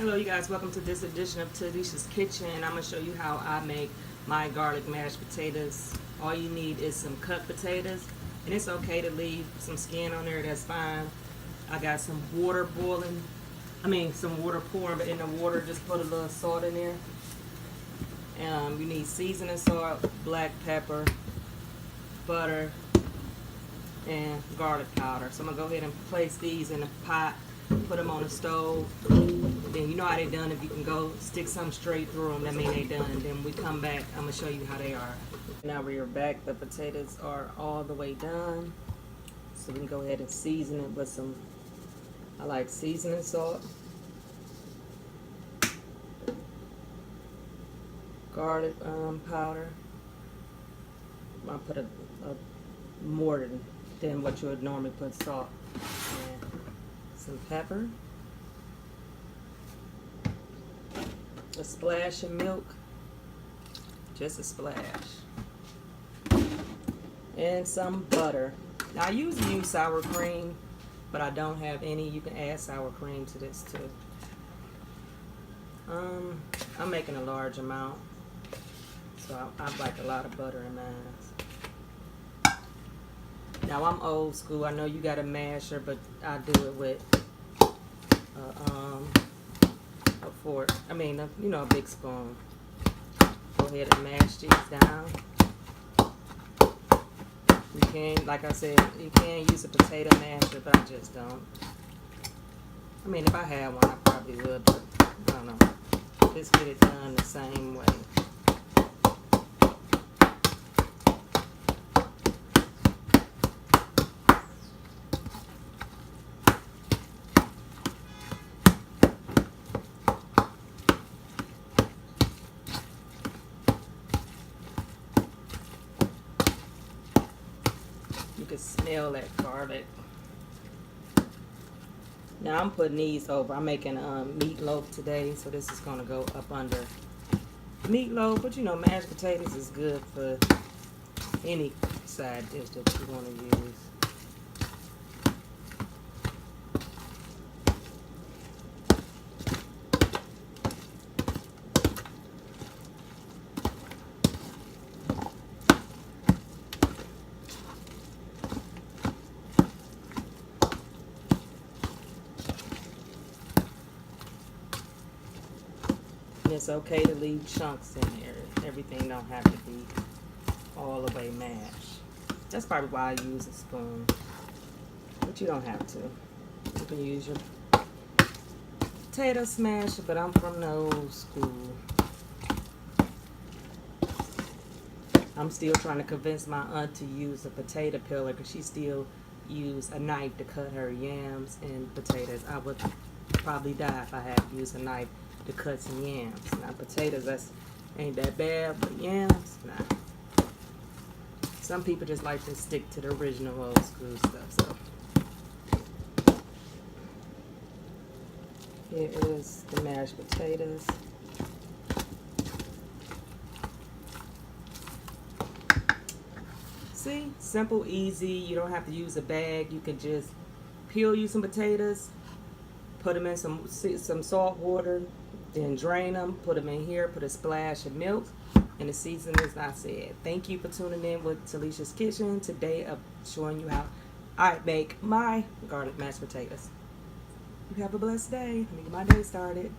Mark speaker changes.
Speaker 1: Hello you guys, welcome to this edition of Talessia's Kitchen. I'm going to show you how I make my garlic mashed potatoes. All you need is some cut potatoes, and it's okay to leave some skin on there, that's fine. I got some water boiling, some water pouring, but in the water just put a little salt in there. You need seasoning salt, black pepper, butter, and garlic powder. So I'm going to go ahead and place these in a pot, put them on the stove. Then you know how they done. If you can go stick some straight through them, that means they done. And then we come back, I'm going to show you how they are. Now we're back. The potatoes are all the way done. So we can go ahead and season it with some, I like seasoning salt, garlic powder. I'll put a more than what you would normally put salt. And some pepper, a splash of milk, just a splash, and some butter. Now I usually use sour cream, but I don't have any. You can add sour cream to this too. I'm making a large amount, so I like a lot of butter in mine. Now I'm old school. I know you got a masher, but I do it with a fork. A big spoon. Go ahead and mash these down. You can, like I said, you can use a potato masher, but I just don't. If I had one, I probably would, but I don't know. Just get it done the same way. You can smell that garlic. Now I'm putting these over. I'm making meatloaf today, so this is going to go up under meatloaf. But you know, mashed potatoes is good for any side dish that you want to use. It's okay to leave chunks in there. Everything don't have to be all the way mashed. That's probably why I use a spoon. But you don't have to. You can use your potato smasher, but I'm from the old school. I'm still trying to convince my aunt to use a potato peeler because she still use a knife to cut her yams and potatoes. I would probably die if I had to use a knife to cut some yams. Now potatoes, ain't that bad, but yams, nah. Some people just like to stick to the original old school stuff. So here is the mashed potatoes. See, simple, easy. You don't have to use a bag. You can just peel you some potatoes, put them in some salt water, then drain them, put them in here, put a splash of milk, and the seasonings I said. Thank you for tuning in with Talessia's Kitchen. Today I'm showing you how I make my garlic mashed potatoes. You have a blessed day. Let me get my day started.